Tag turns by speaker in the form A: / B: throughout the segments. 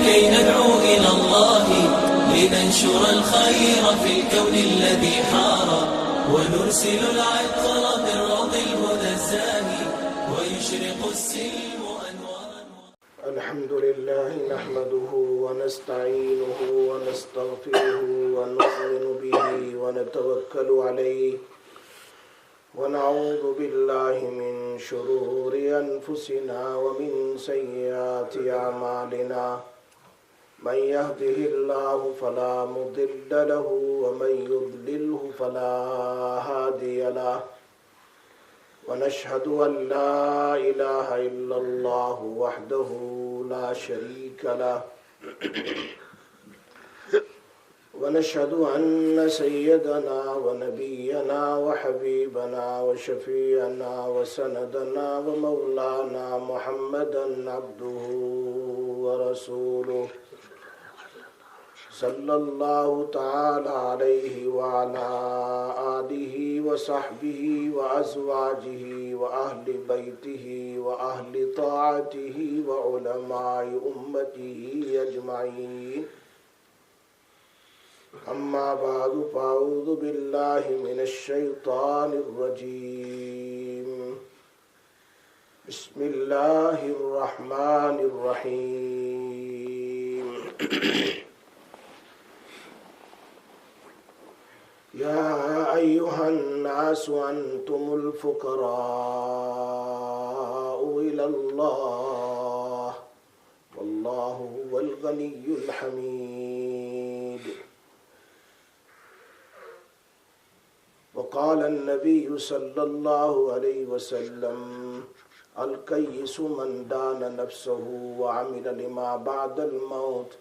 A: كي ندعو إلى الله لننشر الخير في الكون الذي حار ونرسل العطر من روض الهدى الزاهي ويشرق السلم أنوارا.
B: الحمد لله نحمده ونستعينه ونستغفره ونؤمن به ونتوكل عليه ونعوذ بالله من شرور أنفسنا ومن سيئات أعمالنا من يهده الله فلا مضل له ومن يضلله فلا هادي له ونشهد أن لا إله إلا الله وحده لا شريك له ونشهد أن سيدنا ونبينا وحبيبنا وشفيعنا وسندنا ومولانا محمدا عبده ورسوله صلى الله تعالى عليه وعلى آله وصحبه وأزواجه وأهل بيته وأهل طاعته وعلماء أمته أجمعين. أما بعد فأعوذ بالله من الشيطان الرجيم. بسم الله الرحمن الرحيم. يا أيها الناس أنتم الفقراء إلى الله والله هو الغني الحميد. وقال النبي صلى الله عليه وسلم الكيس من دان نفسه وعمل لما بعد الموت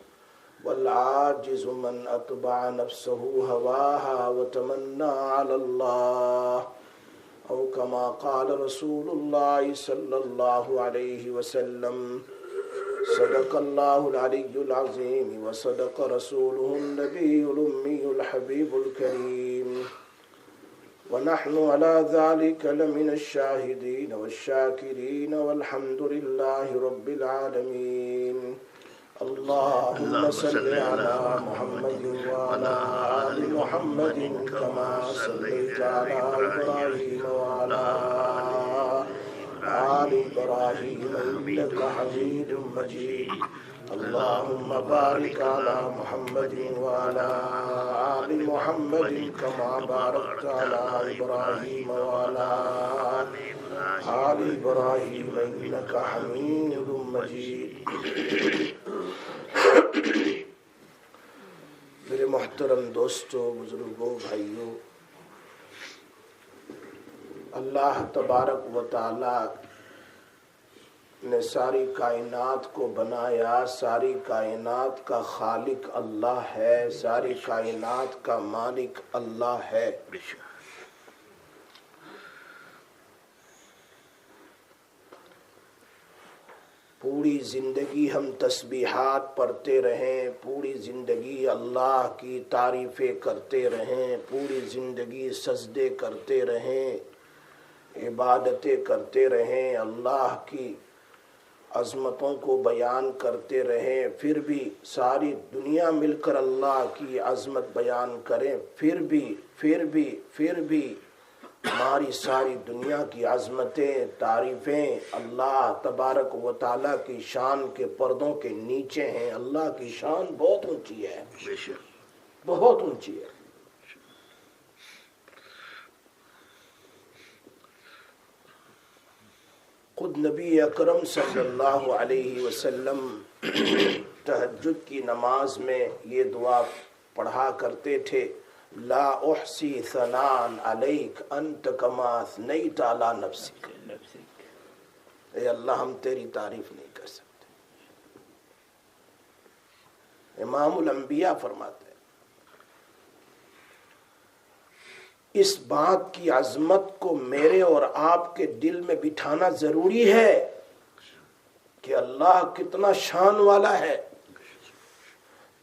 B: والعاجز من أتبع نفسه هواها وتمنى على الله أو كما قال رسول الله صلى الله عليه وسلم. صدق الله العلي العظيم وصدق رسوله النبي الأمي الحبيب الكريم ونحن على ذلك لمن الشاهدين والشاكرين والحمد لله رب العالمين. اللهم صل على محمد وعلى آل محمد كما صليت على إبراهيم وعلى آل إبراهيم إنك حميد مجيد. اللهم بارك على محمد وعلى آل محمد كما باركت على إبراهيم وعلى آل إبراهيم إنك حميد مجيد. میرے محترم دوستوں، بزرگوں، بھائیوں، اللہ تبارک و تعالی نے ساری کائنات کو بنایا. ساری کائنات کا خالق اللہ ہے، ساری کائنات کا مالک اللہ ہے. پوری زندگی ہم تسبیحات پڑھتے رہیں، پوری زندگی اللہ کی تعریفیں کرتے رہیں، پوری زندگی سجدے کرتے رہیں، عبادتیں کرتے رہیں، اللہ کی عظمتوں کو بیان کرتے رہیں، پھر بھی ساری دنیا مل کر اللہ کی عظمت بیان کریں، پھر بھی ہماری ساری دنیا کی عظمتیں، تعریفیں اللہ تبارک و تعالیٰ کی شان کے پردوں کے نیچے ہیں. اللہ کی شان بہت اونچی ہے، بہت اونچی ہے. خود نبی اکرم صلی اللہ علیہ وسلم تہجد کی نماز میں یہ دعا پڑھا کرتے تھے: لا احصی ثناء علیک انت کما اثنیت علی نفسک. اے اللہ، ہم تیری تعریف نہیں کر سکتے. امام الانبیاء فرماتے ہیں اس بات کی عظمت کو میرے اور آپ کے دل میں بٹھانا ضروری ہے کہ اللہ کتنا شان والا ہے،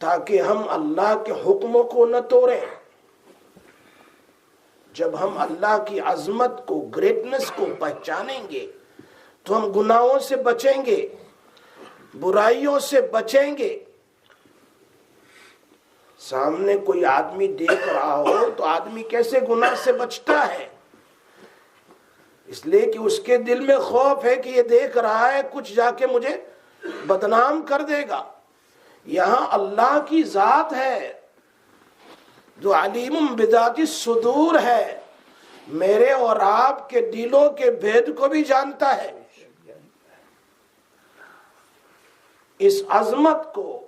B: تاکہ ہم اللہ کے حکموں کو نہ توڑیں. جب ہم اللہ کی عظمت کو، گریٹنس کو پہچانیں گے تو ہم گناہوں سے بچیں گے، برائیوں سے بچیں گے، سامنے کوئی آدمی دیکھ رہا ہو تو آدمی کیسے گناہ سے بچتا ہے؟ اس لیے کہ اس کے دل میں خوف ہے کہ یہ دیکھ رہا ہے کچھ جا کے مجھے بدنام کر دے گا۔ یہاں اللہ کی ذات ہے جو علیم بذات الصدور ہے، میرے اور آپ کے دلوں کے بھید کو بھی جانتا ہے۔ اس عظمت کو،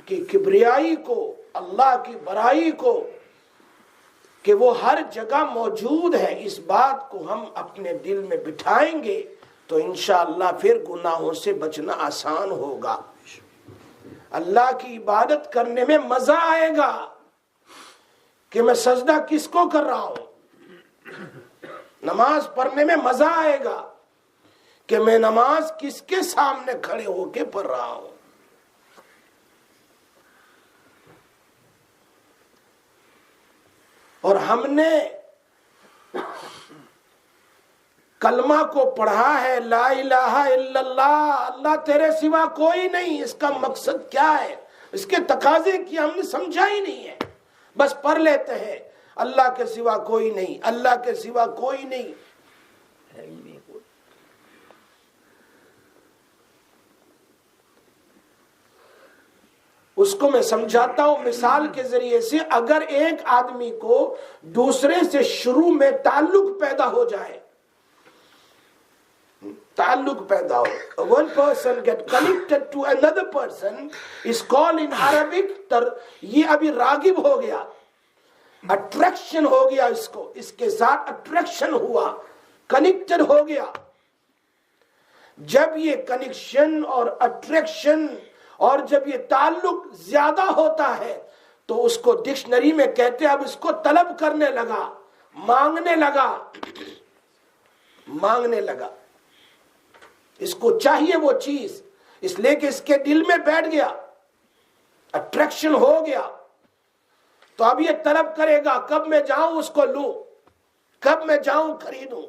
B: کی کبریائی کو، اللہ کی بڑائی کو کہ وہ ہر جگہ موجود ہے، اس بات کو ہم اپنے دل میں بٹھائیں گے تو انشاءاللہ پھر گناہوں سے بچنا آسان ہوگا۔ اللہ کی عبادت کرنے میں مزہ آئے گا کہ میں سجدہ کس کو کر رہا ہوں، نماز پڑھنے میں مزہ آئے گا کہ میں نماز کس کے سامنے کھڑے ہو کے پڑھ رہا ہوں۔ اور ہم نے کلمہ کو پڑھا ہے، لا الہ الا اللہ، اللہ تیرے سوا کوئی نہیں، اس کا مقصد کیا ہے، اس کے تقاضے کی ہم نے سمجھا ہی نہیں ہے، بس پڑھ لیتے ہیں اللہ کے سوا کوئی نہیں، اللہ کے سوا کوئی نہیں۔ اس کو میں سمجھاتا ہوں مثال کے ذریعے سے، اگر ایک آدمی کو دوسرے سے شروع میں تعلق پیدا ہو جائے، تعلق پیدا ہو، one person get connected to another person is called in Arabic، یہ ابھی راغب ہو گیا، اٹریکشن ہو گیا، اس کو اس کے ساتھ اٹریکشن ہوا، کنیکٹڈ ہو گیا۔ جب یہ کنیکشن اور اٹریکشن اور جب یہ تعلق زیادہ ہوتا ہے تو اس کو ڈکشنری میں کہتے ہیں اب اس کو طلب کرنے لگا، مانگنے لگا، مانگنے لگا، اس کو چاہیے وہ چیز، اس لیے کہ اس کے دل میں بیٹھ گیا، اٹریکشن ہو گیا، تو اب یہ طلب کرے گا کب میں جاؤں اس کو لوں، کب میں جاؤں خریدوں۔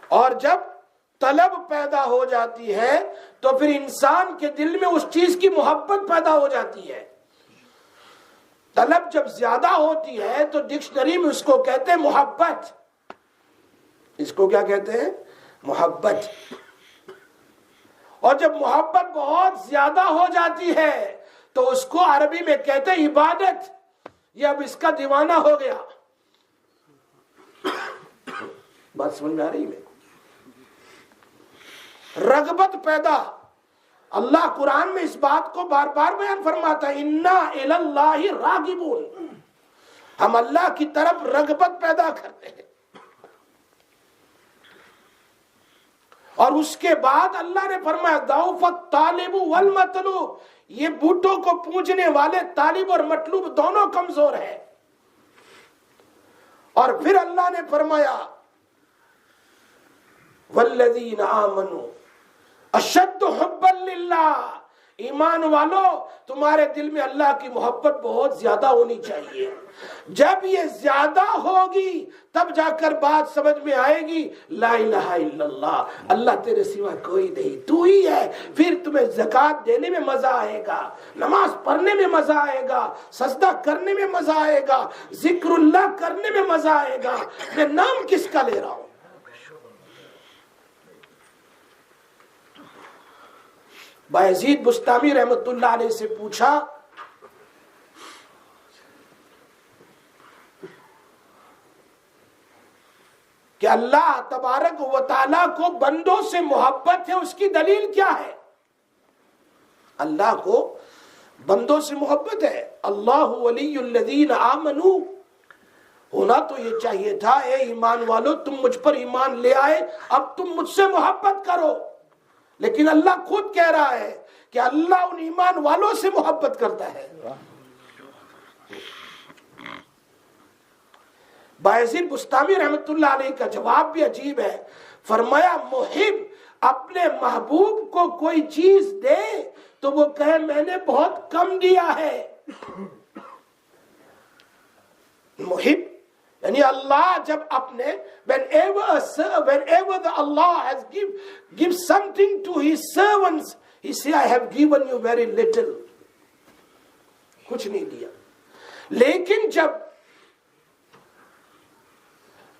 B: اور جب طلب پیدا ہو جاتی ہے تو پھر انسان کے دل میں اس چیز کی محبت پیدا ہو جاتی ہے۔ طلب جب زیادہ ہوتی ہے تو ڈکشنری میں اس کو کہتے ہیں محبت، اس کو کیا کہتے ہیں؟ محبت۔ اور جب محبت بہت زیادہ ہو جاتی ہے تو اس کو عربی میں کہتے ہیں عبادت، یہ اب اس کا دیوانہ ہو گیا۔ بات سمجھ میں آ رہی ہے؟ رغبت پیدا، اللہ قرآن میں اس بات کو بار بار بیان فرماتا ہے، اِنَّا إِلَى اللَّهِ رَاغِبُونَ، ہم اللہ کی طرف رغبت پیدا کرتے ہیں۔ اور اس کے بعد اللہ نے فرمایا ضَعُفَ الطَّالِبُ وَالْمَطْلُوبُ، یہ بوٹوں کو پوجنے والے طالب اور مطلوب دونوں کمزور ہیں۔ اور پھر اللہ نے فرمایا وَالَّذِينَ آمَنُوا اشد حبا للہ، ایمان والو تمہارے دل میں اللہ کی محبت بہت زیادہ ہونی چاہیے۔ جب یہ زیادہ ہوگی تب جا کر بات سمجھ میں آئے گی، لا الہ الا اللہ، اللہ تیرے سوا کوئی نہیں، تو ہی ہے۔ پھر تمہیں زکوٰۃ دینے میں مزہ آئے گا، نماز پڑھنے میں مزہ آئے گا، سجدہ کرنے میں مزہ آئے گا، ذکر اللہ کرنے میں مزہ آئے گا۔ میں نام کس کا لے رہا ہوں؟ بایزید بستامی رحمت اللہ علیہ سے پوچھا کہ اللہ تبارک و تعالیٰ کو بندوں سے محبت ہے، اس کی دلیل کیا ہے؟ اللہ کو بندوں سے محبت ہے، اللہ ولی الذین آمنوا، ہونا تو یہ چاہیے تھا اے ایمان والو تم مجھ پر ایمان لے آئے، اب تم مجھ سے محبت کرو، لیکن اللہ خود کہہ رہا ہے کہ اللہ ان ایمان والوں سے محبت کرتا ہے۔ بایزید بستامی رحمت اللہ علیہ کا جواب بھی عجیب ہے، فرمایا محب اپنے محبوب کو کوئی چیز دے تو وہ کہے میں نے بہت کم دیا ہے۔ محب یعنی اللہ جب اپنے whenever the Allah has give something to his servants, he say I have given you very little. کچھ نہیں دیا. لیکن جب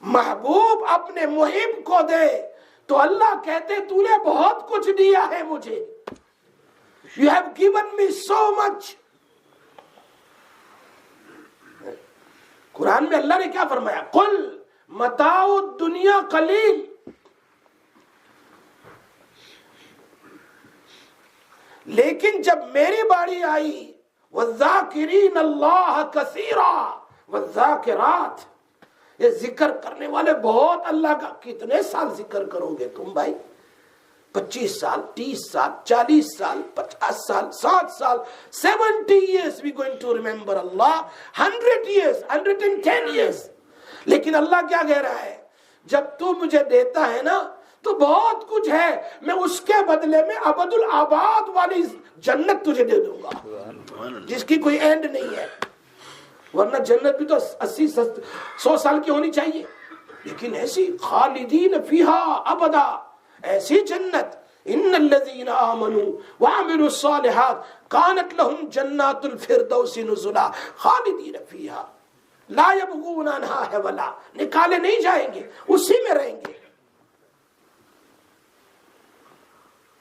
B: محبوب اپنے محب کو دے تو اللہ کہتے تو نے بہت کچھ دیا ہے مجھے. You have given me so much. قرآن میں اللہ نے کیا فرمایا؟ قل متاع الدنیا قلیل. لیکن جب میری باری آئی والذاکرین اللہ کثیرا والذاکرات، یہ ذکر کرنے والے بہت اللہ کا. کتنے سال ذکر کرو گے تم بھائی؟ 25 سال، 30 سال، 40 سال، 50 سال، 60 سال، 70 years we going to remember Allah, 100 years, 110 years. لیکن اللہ کیا کہہ رہا ہے؟ جب تو مجھے دیتا ہے نا تو بہت کچھ ہے، میں اس کے بدلے میں ابد الآباد والی جنت تجھے دے دوں گا جس کی کوئی اینڈ نہیں ہے. ورنہ جنت بھی تو 80-100 سال کی ہونی چاہیے، لیکن ایسی خالدین فیہا ابدا، ایسی جنت. ان الذین آمنوا وعملوا الصالحات کانت لهم جنات الفردوس نزلا خالدین فیہا لا یبغون عنہا حولا. نکالے نہیں جائیں گے، اسی میں رہیں گے.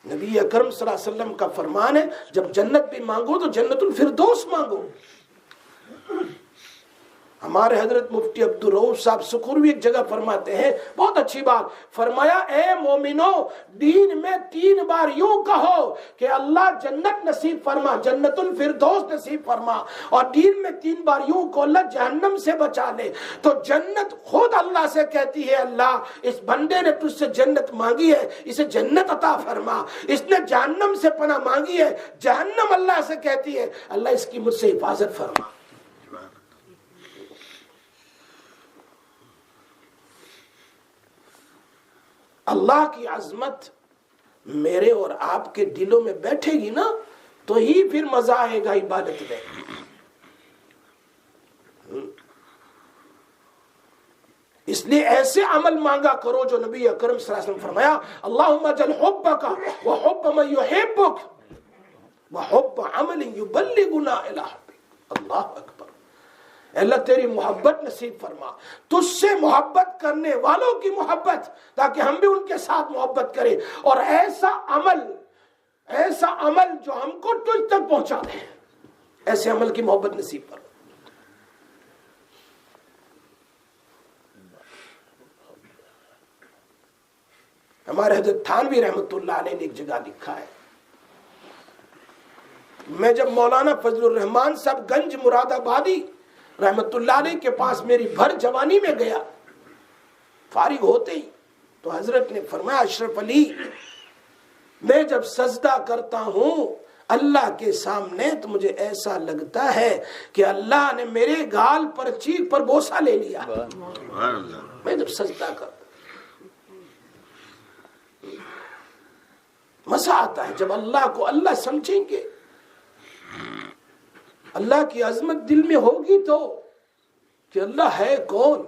B: نبی اکرم صلی اللہ علیہ وسلم کا فرمان ہے جب جنت بھی مانگو تو جنت الفردوس مانگو. ہمارے حضرت مفتی عبدالرؤف صاحب سکھروی ایک جگہ فرماتے ہیں بہت اچھی بات فرمایا، اے مومنو دین میں 3 بار یوں کہو کہ اللہ جنت نصیب فرما، جنت الفردوس نصیب فرما، اور دین میں 3 بار یوں کہو اللہ جہنم سے بچا لے. تو جنت خود اللہ سے کہتی ہے اللہ اس بندے نے تجھ سے جنت مانگی ہے، اسے جنت عطا فرما. اس نے جہنم سے پناہ مانگی ہے، جہنم اللہ سے کہتی ہے اللہ اس کی مجھ سے حفاظت فرما. اللہ کی عظمت میرے اور آپ کے دلوں میں بیٹھے گی نا تو ہی پھر مزہ آئے گا عبادت میں. اس لیے ایسے عمل مانگا کرو جو نبی اکرم صلی اللہ علیہ وسلم فرمایا اللہم اجعل حبک وحب من یحبک وحب عمل یبلغنا الی حبک. اللہ اکبر. اللہ تیری محبت نصیب فرما، تجھ سے محبت کرنے والوں کی محبت، تاکہ ہم بھی ان کے ساتھ محبت کریں، اور ایسا عمل جو ہم کو تجھ تک پہنچا دے، ایسے عمل کی محبت نصیب فرما. ہمارے حضرت تھانوی رحمت اللہ علیہ نے ایک جگہ لکھا ہے، میں جب مولانا فضل الرحمان صاحب گنج مراد آبادی رحمت اللہ علیہ کے پاس میری بھر جوانی میں گیا، فارغ ہوتے ہی تو حضرت نے فرمایا اشرف علی میں جب سجدہ کرتا ہوں اللہ کے سامنے تو مجھے ایسا لگتا ہے کہ اللہ نے میرے گال پر چیخ پر بوسہ لے لیا. میں جب سجدہ کرتا مزہ آتا ہے جب اللہ کو اللہ سمجھیں گے. اللہ کی عظمت دل میں ہوگی تو کہ اللہ ہے کون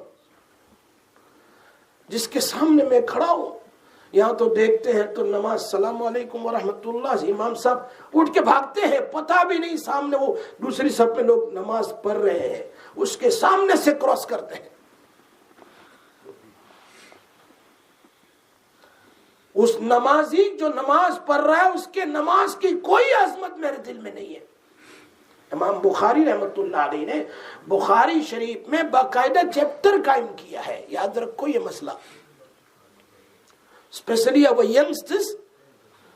B: جس کے سامنے میں کھڑا ہوں. یہاں تو دیکھتے ہیں تو نماز السلام علیکم ورحمۃ اللہ، امام صاحب اٹھ کے بھاگتے ہیں، پتہ بھی نہیں سامنے وہ دوسری صف میں لوگ نماز پڑھ رہے ہیں، اس کے سامنے سے کراس کرتے ہیں. اس نمازی جو نماز پڑھ رہا ہے اس کے نماز کی کوئی عظمت میرے دل میں نہیں ہے. امام بخاری رحمت اللہ علیہ نے بخاری شریف میں باقاعدہ چیپٹر قائم کیا ہے. یاد رکھو یہ مسئلہ. Especially our youngsters,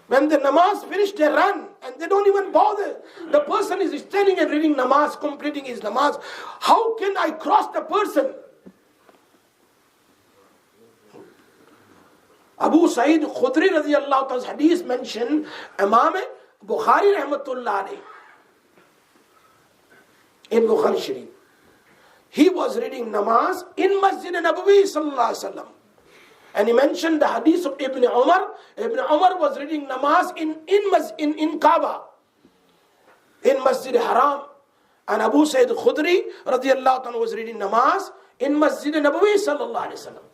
B: when the namaz finished, they run and they don't even bother. The person is standing and reading namaz, completing his namaz. How can I cross the person? Abu Sa'id Khudri رضی اللہ تعالیٰ حدیث mention امام بخاری رحمت اللہ علیہ in Bukhari Sharif. He was reading namaz in Masjid Nabawi sallallahu alaihi wasallam. And he mentioned the hadith of Ibn Umar. Ibn Umar was reading namaz in Kaaba, in Masjid Haram. And Abu Sayyid Khudri radiyallahu anhu was reading namaz in Masjid Nabawi sallallahu alaihi wasallam.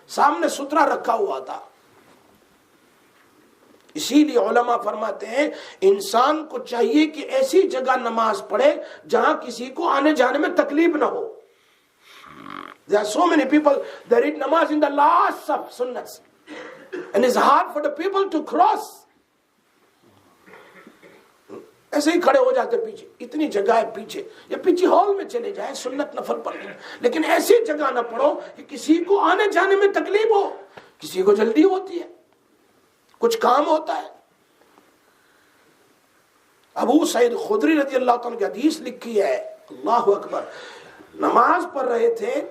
B: سامنے سترہ رکھا ہوا تھا. اسی لیے علماء فرماتے ہیں انسان کو چاہیے کہ ایسی جگہ نماز پڑھے جہاں کسی کو آنے جانے میں تکلیف نہ ہو. There are so many people that read namaz in the last of sunnats and it's hard for the people to cross. ایسے ہی کھڑے ہو جاتے پیچھے, اتنی جگہ ہے پیچھے, یا پیچھے ہال میں چلے جائیں سنت نفل پڑھنے, لیکن ایسی جگہ نہ پڑھو کہ کسی کو آنے جانے میں تکلیف ہو. کسی کو جلدی ہوتی ہے, کچھ کام ہوتا ہے. ابو سعید خدری رضی اللہ تعالیٰ کی حدیث لکھی ہے, اللہ اکبر, نماز پڑھ رہے تھے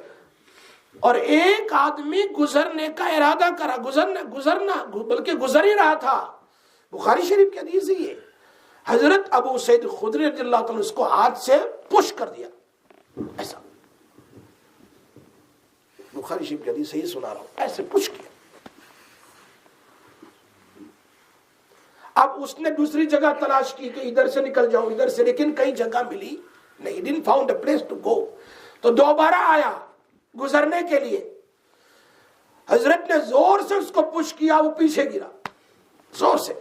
B: اور ایک آدمی گزرنے کا ارادہ کرا, گزرنا بلکہ گزر ہی رہا تھا. بخاری شریف کی حدیث ہی ہے. حضرت ابو سعید خدری رضی اللہ تعالیٰ نے اس کو ہاتھ سے پش کر دیا, ایسا. بخاری شریف کی حدیث صحیح سنا رہا ہوں, ایسے پش کیا. اب اس نے دوسری جگہ تلاش کی کہ ادھر سے نکل جاؤں, ادھر سے, لیکن کئی جگہ ملی نہیں. didn't found a place to go. تو دوبارہ آیا گزرنے کے لیے. حضرت نے زور سے اس کو پش کیا, وہ پیچھے گرا زور سے.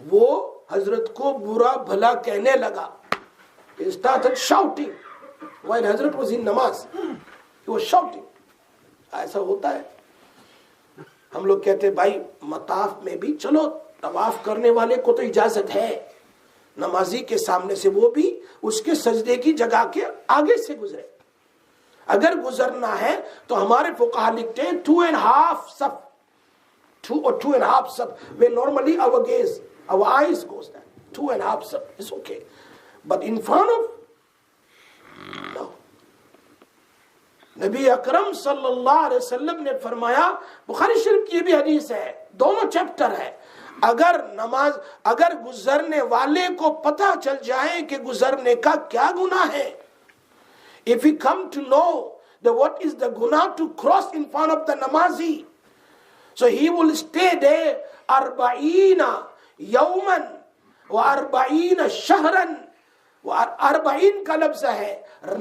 B: وہ حضرت کو برا بھلا کہنے لگا. He started shouting while Hazrat was in namaz. He was shouting. ایسا ہوتا ہے. ہم لوگ کہتے ہیں بھائی مطاف میں بھی چلو, طواف کرنے والے کو تو اجازت ہے, نمازی کے سامنے سے وہ بھی اس کے سجدے کی جگہ کے آگے سے گزرے. اگر گزرنا ہے تو ہمارے فقہا لکھتے ہیں 2.5 صف, 2 or 2.5 صف, where normally our gaze, our eyes goes there. 2.5 صف, it's okay. But in front of, no. نبی اکرم صلی اللہ علیہ وسلم نے فرمایا, بخاری شریف کی یہ بھی حدیث ہے, دونوں چیپٹر ہے, اگر گزرنے والے کو پتہ چل جائے کہ گزرنے کا کیا گناہ ہے, if he come to know that what is the guna to cross in front of the namazi, so he will stay there 40 yawman wa 40 shahran. 40 کا لفظ ہے,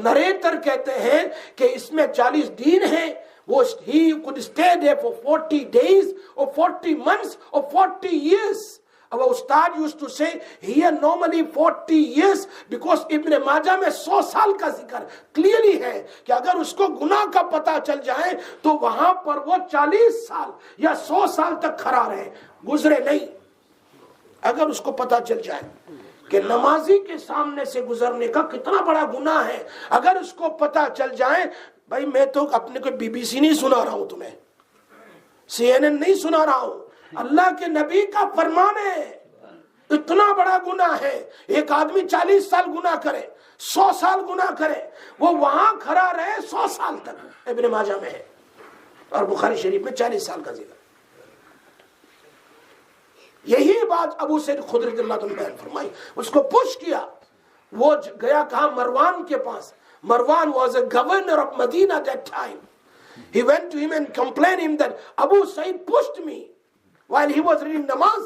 B: نریٹر کہتے ہیں کہ اس میں 40 دن ہیں. وہ he could stay there for 40 days or 40 months or 40 years. Our ustad used to say here normally 40 years because ابن ماجہ میں 100 سال کا ذکر کلیئرلی ہے کہ اگر اس کو گناہ کا پتہ چل جائے تو وہاں پر وہ 40 سال یا 100 سال تک کھڑا رہے, گزرے نہیں. اگر اس کو پتہ چل جائے کہ نمازی کے سامنے سے گزرنے کا کتنا بڑا گناہ ہے, اگر اس کو پتہ چل جائے, بھائی میں تو اپنے کو BBC نہیں سنا رہا ہوں, تمہیں CNN نہیں سنا رہا ہوں, اللہ کے نبی کا فرمان ہے, اتنا بڑا گناہ ہے. ایک آدمی 40 سال گناہ کرے, 100 سال گناہ کرے, وہ وہاں کھڑا رہے 100 سال تک. ابن ماجہ میں ہے اور بخاری شریف میں 40 سال کا ذکر. یہی بات ابو سعید خدری رضی اللہ عنہ نے بیان فرمائی. اس کو پش کیا, وہ گیا کہاں, مروان کے پاس. Marwan was a governor of Medina at that time. He went to him and complained him that Abu Sa'id pushed me while he was reading namaz.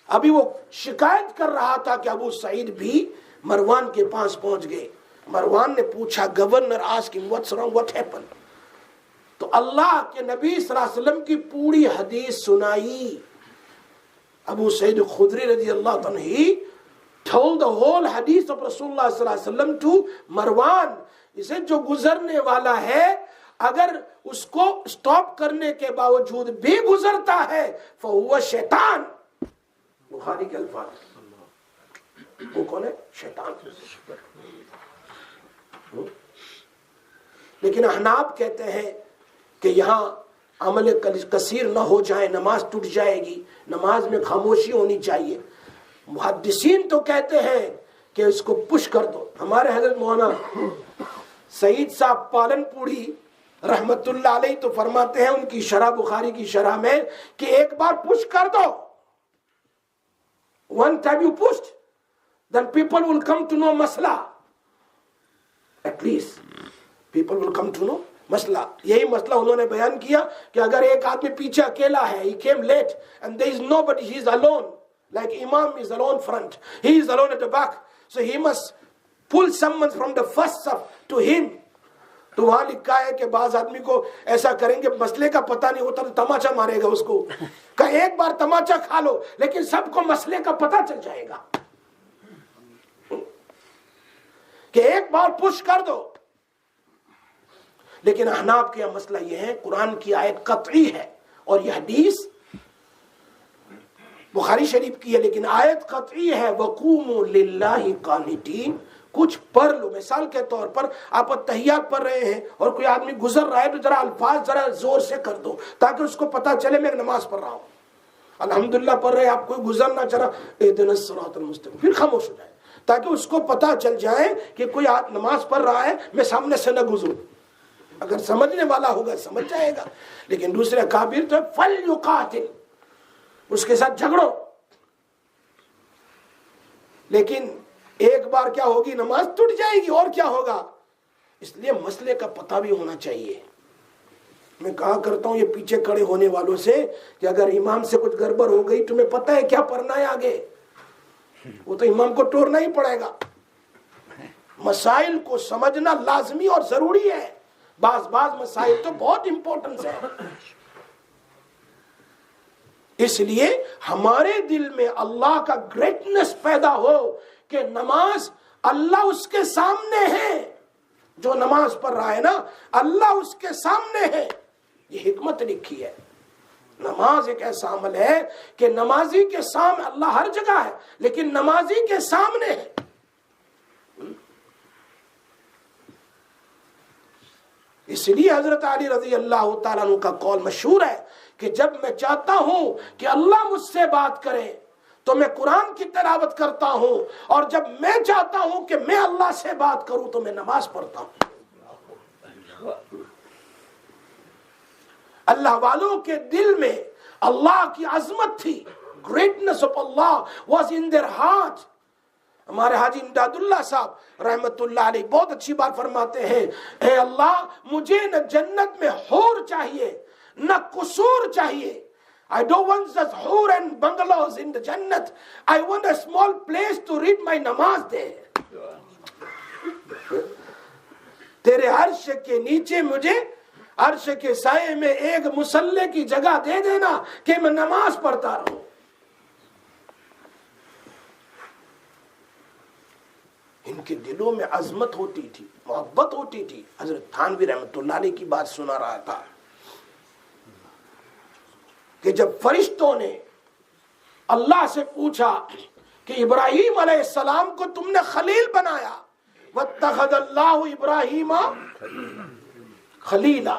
B: ابھی وہ شکایت کر رہا تھا کہ ابو سعید بھی مروان کے پاس پہنچ گئے. مروان نے پوچھا, governor asked him what's wrong, what happened. تو اللہ کے نبی صلی اللہ علیہ وسلم کی پوری حدیث سنائی. ابو سعید خدری رضی اللہ عنہ ہی told the whole hadith of Rasulullah sallallahu alaihi wasallam to Marwan. اسے جو گزرنے والا ہے اگر اس کو سٹاپ کرنے کے باوجود بھی گزرتا ہے فہو شیطان. بخاری کے الفاظ, وہ کون ہے, شیطان. لیکن احناف کہتے ہیں کہ یہاں عمل کثیر نہ ہو جائے, نماز ٹوٹ جائے گی, نماز میں خاموشی ہونی چاہیے. محدثین تو کہتے ہیں کہ اس کو پش کر دو. ہمارے حضرت مولانا سعید صاحب پالن پوری رحمت اللہ علیہ تو فرماتے ہیں ان کی شرح, بخاری کی شرح میں, کہ ایک بار پش کر دو. One time you pushed, then people will come to know مسئلہ. At least people will come to know مسئلہ. یہی مسئلہ انہوں نے بیان کیا کہ اگر ایک آدمی پیچھے اکیلا ہے, he came late and there is nobody, he is alone. Like Imam is alone front, he is alone at the back, so he must pull someone from the first saf to him. تو وہاں لکھا ہے کہ بعض آدمی کو ایسا کریں گے مسئلے کا پتہ نہیں ہوتا تو تماچا مارے گا اس کو، کہ ایک بار تماچا کھا لو لیکن سب کو مسئلے کا پتہ چل جائے گا، کہ ایک بار پش کر دو. لیکن احناف کا مسئلہ یہ ہے قرآن کی آیت قطعی ہے اور یہ حدیث بخاری شریف کی ہے لیکن آیت قطعی ہے وَقُومُوا لِلَّهِ قَانِتِينَ. کچھ پڑھ لو، مثال کے طور پر آپ التحیات پڑھ رہے ہیں اور کوئی آدمی گزر رہا ہے تو ذرا الفاظ ذرا زور سے کر دو تاکہ اس کو پتا چلے میں نماز پڑھ رہا ہوں. الحمدللہ پڑھ رہے ہیں آپ، کوئی گزر نہ چلا اهدنا الصراط المستقیم، پھر خاموش ہو جائے تاکہ اس کو پتا چل جائے کہ کوئی نماز پڑھ رہا ہے، میں سامنے سے نہ گزروں. اگر سمجھنے والا ہوگا سمجھ جائے گا. لیکن دوسرے کافر تو فَلْيُقَاتِلْ، اس کے ساتھ جھگڑو. لیکن ایک بار کیا ہوگی، نماز ٹوٹ جائے گی اور کیا ہوگا. اس لیے مسئلے کا پتہ بھی ہونا چاہیے. میں کہا کرتا ہوں یہ پیچھے کھڑے ہونے والوں سے کہ اگر امام سے کچھ گڑبڑ ہو گئی تمہیں پتہ ہے کیا پڑھنا ہے آگے، وہ تو امام کو ٹورنا ہی پڑے گا. مسائل کو سمجھنا لازمی اور ضروری ہے. بعض مسائل تو بہت امپورٹنس ہے. اس لیے ہمارے دل میں اللہ کا گریٹنس پیدا ہو کہ نماز اللہ اس کے سامنے ہے. جو نماز پڑھ رہا ہے نا اللہ اس کے سامنے ہے. یہ حکمت لکھی ہے. نماز ایک ایسا عمل ہے کہ نمازی کے سامنے اللہ ہر جگہ ہے لیکن نمازی کے سامنے ہے. اس لیے حضرت علی رضی اللہ تعالیٰ عنہ کا قول مشہور ہے کہ جب میں چاہتا ہوں کہ اللہ مجھ سے بات کرے تو میں قرآن کی تلاوت کرتا ہوں، اور جب میں چاہتا ہوں کہ میں اللہ سے بات کروں تو میں نماز پڑھتا ہوں. اللہ والوں کے دل میں اللہ کی عظمت تھی. greatness of Allah was in their heart. ہمارے حاجی امداد اللہ صاحب رحمت اللہ علیہ بہت اچھی بات فرماتے ہیں، اے اللہ مجھے نہ جنت میں حور چاہیے نہ قصور چاہیے. I don't want the حور and bungalows in the Jannat. I want a small place to read my namaz there. تیرے عرش کے نیچے مجھے عرش کے سائے میں ایک مصلی کی جگہ دے دینا کہ میں نماز پڑھتا رہوں. ان کے دلوں میں عظمت ہوتی تھی، محبت ہوتی تھی. حضرت تھانوی رحمت اللہ علیہ کی بات سنا رہا تھا کہ جب فرشتوں نے اللہ سے پوچھا کہ ابراہیم علیہ السلام کو تم نے خلیل بنایا، واتخذ اللہ ابراہیم خلیلا،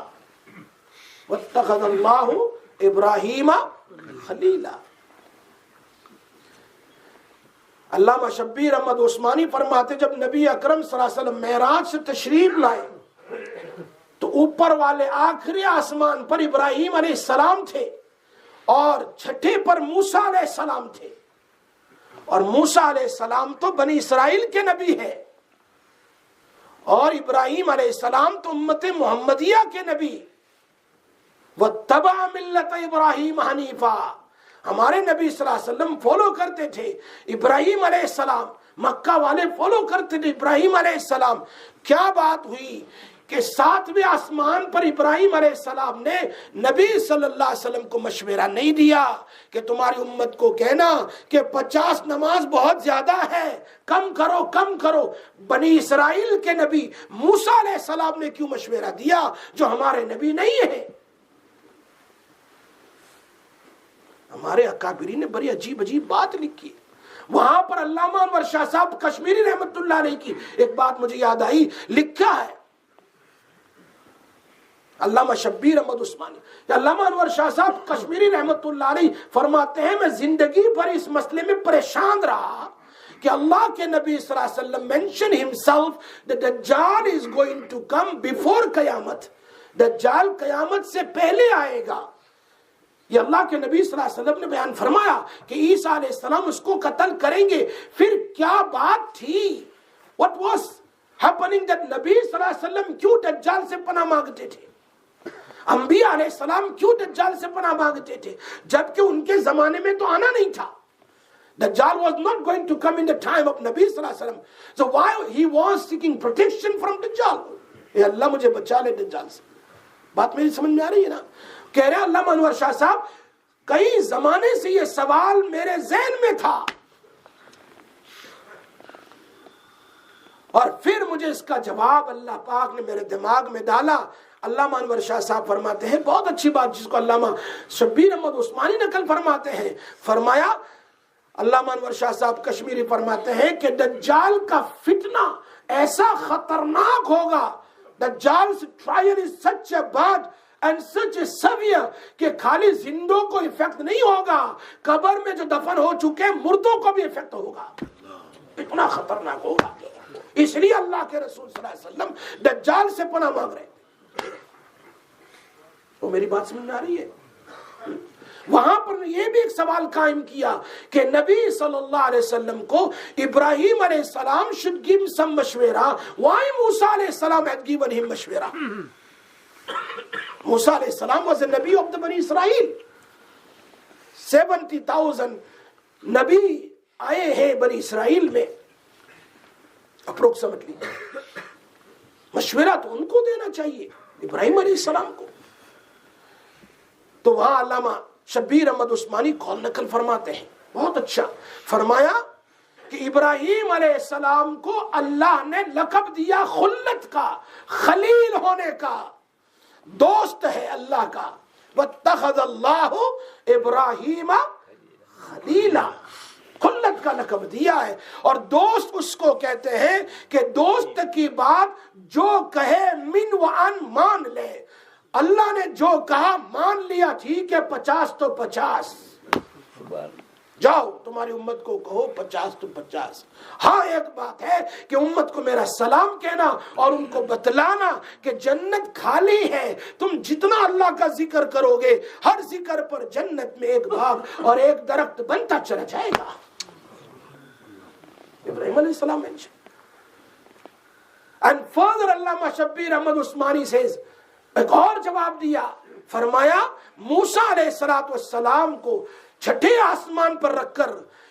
B: واتخذ اللہ ابراہیم خلیلا. علامہ شبیر احمد عثمانی فرماتے جب نبی اکرم صلی اللہ علیہ وسلم معراج سے تشریف لائے تو اوپر والے آخری آسمان پر ابراہیم علیہ السلام تھے اور چھٹے پر موسیٰ علیہ السلام تھے. اور موسیٰ علیہ السلام تو بنی اسرائیل کے نبی ہے اور ابراہیم علیہ السلام تو امت محمدیہ کے نبی. وَاتَّبَعَ مِلَّةَ إِبْرَاهِيمَ حَنِيفًا، ہمارے نبی صلی اللہ علیہ وسلم فالو کرتے تھے ابراہیم علیہ السلام. مکہ والے فالو کرتے تھے ابراہیم علیہ السلام. کیا بات ہوئی کہ ساتویں آسمان پر ابراہیم علیہ السلام نے نبی صلی اللہ علیہ وسلم کو مشورہ نہیں دیا کہ تمہاری امت کو کہنا کہ 50 نماز بہت زیادہ ہے، کم کرو کم کرو. بنی اسرائیل کے نبی موسیٰ علیہ السلام نے کیوں مشورہ دیا جو ہمارے نبی نہیں ہے؟ ہمارے اکابرین نے بڑی عجیب عجیب بات لکھی. وہاں پر علامہ انور شاہ صاحب کشمیری رحمت اللہ علیہ کی ایک بات مجھے یاد آئی، لکھا ہے علامہ شبیر احمد عثمانی، علامہ انور شاہ صاحب کشمیری رحمت اللہ علیہ فرماتے ہیں میں زندگی بھر اس مسئلے میں پریشان رہا کہ اللہ کے نبی صلی اللہ علیہ وسلم mention himself that Dajjal is going to come before قیامت، دجال قیامت سے پہلے آئے گا. یہ اللہ کے نبی صلی اللہ علیہ وسلم نے بیان فرمایا کہ عیسیٰ علیہ السلام اس کو قتل کریں گے. پھر کیا بات تھی؟ What was happening that نبی صلی اللہ علیہ وسلم کیوں دجال سے پناہ مانگتے تھے؟ انبیاء علیہ السلام کیوں دجال سے پناہ مانگتے تھے جبکہ ان کے زمانے میں تو آنا نہیں تھا؟ Dajjal was not going to come in the time of Nabi sallallahu alaihi wasallam. So why he was seeking protection from Dajjal? اے اللہ مجھے بچا لے دجال سے. بات میری سمجھ میں آ رہی ہے نا؟ کہہ رہے ہیں علامہ انور شاہ صاحب کئی زمانے سے یہ سوال میرے ذہن میں تھا اور پھر مجھے اس کا جواب اللہ پاک نے میرے دماغ میں ڈالا. علامہ انور شاہ صاحب فرماتے ہیں بہت اچھی بات جس کو علامہ شبیر احمد عثمانی نقل فرماتے ہیں. فرمایا علامہ انور شاہ صاحب کشمیری فرماتے ہیں کہ دجال کا فتنہ ایسا خطرناک ہوگا. دجال's trial is such a bad and such a severe کہ خالی زندوں کو افیکٹ نہیں ہوگا, قبر میں جو دفن ہو چکے مردوں کو بھی افیکٹ ہوگا. اتنا خطرناک ہوگا. اس لیے اللہ کے رسول صلی اللہ علیہ وسلم دجال سے پناہ مانگ رہے ہیں. وہ میری بات سمجھ میں آ رہی ہے؟ وہاں پر یہ بھی ایک سوال قائم کیا کہ نبی صلی اللہ علیہ وسلم کو ابراہیم علیہ السلام should give some مشورہ. Why موسیٰ علیہ السلام had given him مشورہ؟ موسیٰ علیہ السلام was a نبی of the بنی اسرائیل. 70,000 نبی آئے ہیں بنی اسرائیل میں اپروکسیمیٹلی. مشورہ تو ان کو دینا چاہیے, ابراہیم علیہ السلام کو. تو وہاں علامہ شبیر احمد عثمانی قول نقل فرماتے ہیں بہت اچھا. فرمایا کہ ابراہیم علیہ السلام کو اللہ نے لقب دیا خلت کا, خلیل ہونے کا, دوست ہے اللہ کا. واتخذ اللہ ابراہیم خلیلا, خلت کا لقب دیا ہے. اور دوست اس کو کہتے ہیں کہ دوست کی بات جو کہے من و ان مان لے. اللہ نے جو کہا مان لیا, ٹھیک ہے 50 تو 50, جاؤ تمہاری امت کو کہو 50 تو 50. ہاں ایک بات ہے کہ امت کو میرا سلام کہنا اور ان کو بتلانا کہ جنت خالی ہے. تم جتنا اللہ کا ذکر کرو گے ہر ذکر پر جنت میں ایک باغ اور ایک درخت بنتا چلا جائے گا. ابراہیم علیہ السلام mentioned. And further Allama Shabbir Ahmad Usmani says, ایک اور جواب دیا. فرمایا موسیٰ علیہ السلام کو چھٹے آسمان پر رکھ کر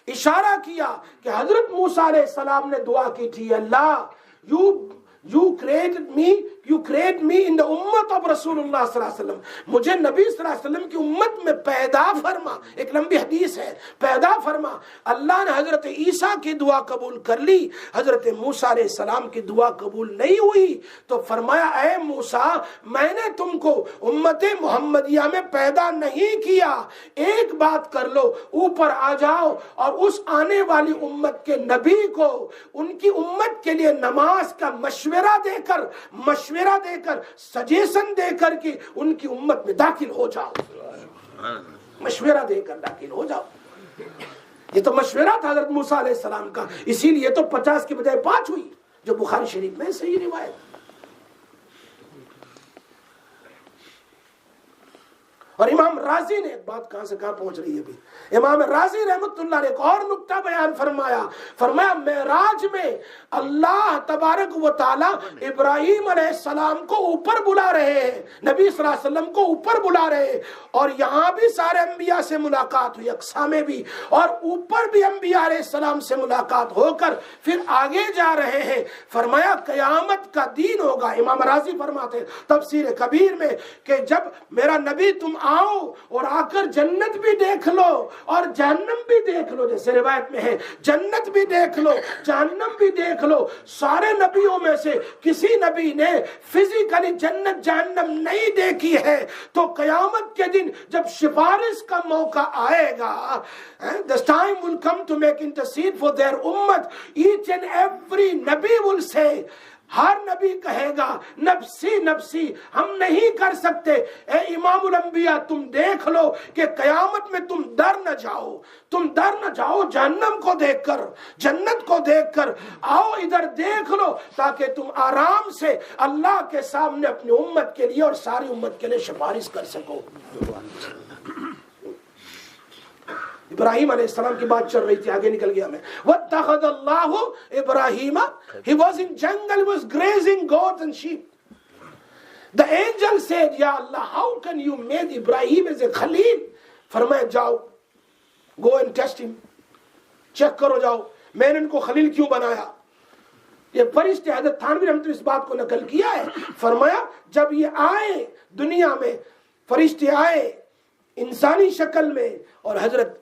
B: اشارہ کیا کہ حضرت موسیٰ علیہ السلام نے دعا کی تھی, اللہ you create me in the ummah of رسول اللہ صلی اللہ علیہ وسلم, مجھے نبی صلی اللہ علیہ وسلم کی امت میں پیدا فرما. ایک لمبی حدیث ہے, پیدا فرما. اللہ نے حضرت عیسیٰ کی دعا قبول کر لی, حضرت موسیٰ علیہ السلام کی دعا قبول نہیں ہوئی. تو فرمایا اے موسیٰ میں نے تم کو امت محمدیہ میں پیدا نہیں کیا, ایک بات کر لو, اوپر آ جاؤ اور اس آنے والی امت کے نبی کو ان کی امت کے لیے نماز کا مشورہ دے کر سجیشن دے کر کہ ان کی امت میں داخل ہو جاؤ. مشورہ دے کر داخل ہو جاؤ. یہ تو مشورہ تھا حضرت موسیٰ علیہ السلام کا, اسی لیے تو 50 کی بجائے 5 ہوئی, جو بخاری شریف میں صحیح روایت. اور امام رازی نے ایک بات کہاں سے کہاں پہنچ رہی ہے ابھی, امام رازی رحمت اللہ نے ایک اور نکتہ بیان فرمایا معراج میں اللہ تبارک و تعالی ابراہیم علیہ السلام کو اوپر بلا رہے ہیں, نبی صلی اللہ علیہ وسلم کو اوپر بلا رہے ہیں, اور یہاں بھی سارے انبیاء سے ملاقات ہوئی, اقصا میں بھی, اور اوپر بھی انبیاء علیہ السلام سے ملاقات ہو کر پھر آگے جا رہے ہیں. فرمایا قیامت کا دن ہوگا. امام رازی فرماتے ہیں تفسیر کبیر میں کہ جب میرا نبی تم آؤ اور آ کر جنت بھی دیکھ لو اور جہنم بھی دیکھ لو, جیسے روایت میں ہے جنت بھی دیکھ لو جہنم بھی دیکھ لو. سارے نبیوں میں سے کسی نبی نے فزیکلی جنت جہنم نہیں دیکھی ہے, تو قیامت کے دن جب سفارش کا موقع آئے گا, the time will come to make intercede for their ummah, each and every نبی will say, ہر نبی کہے گا نفسی نفسی, ہم نہیں کر سکتے. اے امام الانبیاء تم دیکھ لو کہ قیامت میں تم ڈر نہ جاؤ جہنم کو دیکھ کر, جنت کو دیکھ کر, آؤ ادھر دیکھ لو تاکہ تم آرام سے اللہ کے سامنے اپنی امت کے لیے اور ساری امت کے لیے سفارش کر سکو. ابراہیم علیہ السلام کی بات چل رہی تھی, آگے نکل گیا میں. وَاتَّخَذَ اللَّهُ إِبْرَاهِيمَ, he was in jungle, he was grazing goats and sheep. The angel said, Ya Allah, how can you make Ibrahim as a Khalil? فرمایا جاؤ, go and test him, check کرو جاؤ, میں نے ان کو خلیل کیوں بنایا. یہ فرشتے حضرت تھانوی رحمۃ اللہ اس بات کو نقل کیا ہے، فرمایا جب یہ آئے دنیا میں، فرشتے آئے انسانی شکل میں، اور حضرت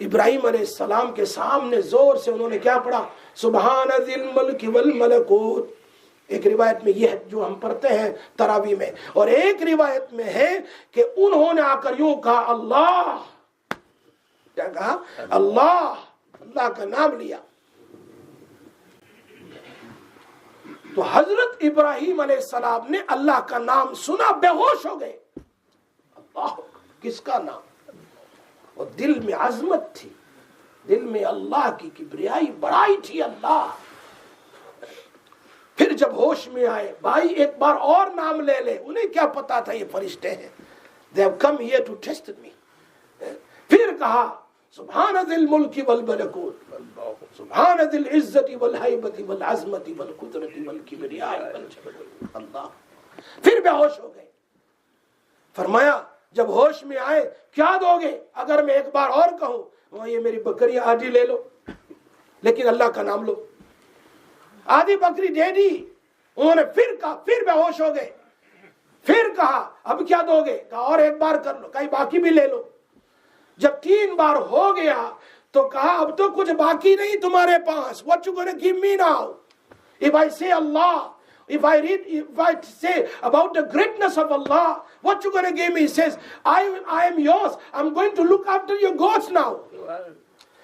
B: ابراہیم علیہ السلام کے سامنے زور سے انہوں نے کیا پڑھا؟ سبحان ذی الملک والملکوت۔ ایک روایت میں یہ ہے جو ہم پڑھتے ہیں تراویح میں، اور ایک روایت میں ہے کہ انہوں نے آ کر یوں کہا اللہ، کیا کہا؟ اللہ، اللہ کا نام لیا۔ تو حضرت ابراہیم علیہ السلام نے اللہ کا نام سنا، بے ہوش ہو گئے۔ اللہ، کس کا نام؟ اور دل میں عظمت تھی، دل میں اللہ کی کبریائی بڑائی تھی۔ اللہ پھر جب ہوش میں آئے، بھائی ایک بار اور نام لے لے، انہیں کیا پتا تھا یہ فرشتے ہیں، they have come here to test me۔ پھر کہا سبحان ذی الملک والملکوت، سبحان ذی العزت والہیبت والعظمت والقدرت والکبریاء والجلال۔ اللہ پھر بے ہوش ہو گئے۔ فرمایا جب ہوش میں آئے کیا دو گے اگر میں ایک بار اور کہوں؟ وہ یہ میری بکریاں آدھی لے لو، لیکن اللہ کا نام لو۔ آدھی بکری دے دی، انہوں نے پھر کہا، پھر بے ہوش ہو گئے، پھر کہا اب کیا دو گے؟ کہا اور ایک بار کر لو، کہیں باقی بھی لے لو۔ جب 3 بار ہو گیا تو کہا اب تو کچھ باقی نہیں تمہارے پاس۔ What you gonna give me now? If I say Allah, if I say about the greatness of Allah, what you gonna give me? He says, I am yours. I'm going to look after your goats now.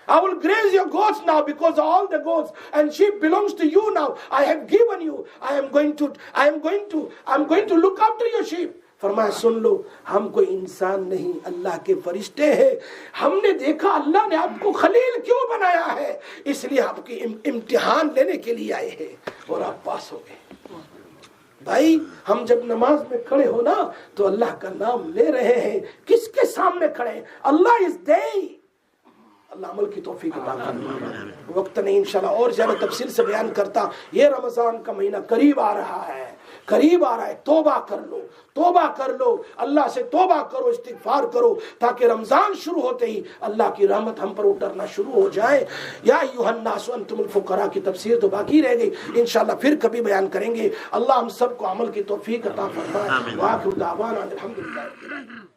B: I will graze your goats now, because all the goats and sheep belongs to you now. I have given you. I'm going to look after your sheep. فرمایا سن لو، ہم کوئی انسان نہیں، اللہ کے فرشتے ہیں۔ ہم نے دیکھا اللہ نے آپ کو خلیل کیوں بنایا ہے، اس لیے آپ کی امتحان لینے کے لیے آئے ہیں، اور آپ پاس ہو گئے۔ بھائی ہم جب نماز میں کھڑے ہو نا تو اللہ کا نام لے رہے ہیں، کس کے سامنے کھڑے ہیں؟ اللہ از دے۔ اللہ عمل کی توفیق عطا فرمائے۔ وقت نہیں انشاءاللہ اور زیادہ تفصیل سے بیان کرتا۔ یہ رمضان کا مہینہ قریب آ رہا ہے، قریب آ رہا ہے، توبہ کر لو، توبہ کر لو، اللہ سے توبہ کرو، استغفار کرو، تاکہ رمضان شروع ہوتے ہی اللہ کی رحمت ہم پر اترنا شروع ہو جائے۔ یا ایھا الناس انتم الفقراء کی تفسیر تو باقی رہ گئی، انشاءاللہ پھر کبھی بیان کریں گے۔ اللہ ہم سب کو عمل کی توفیق عطا فرمائے۔ وآخر دعوانا الحمدللہ۔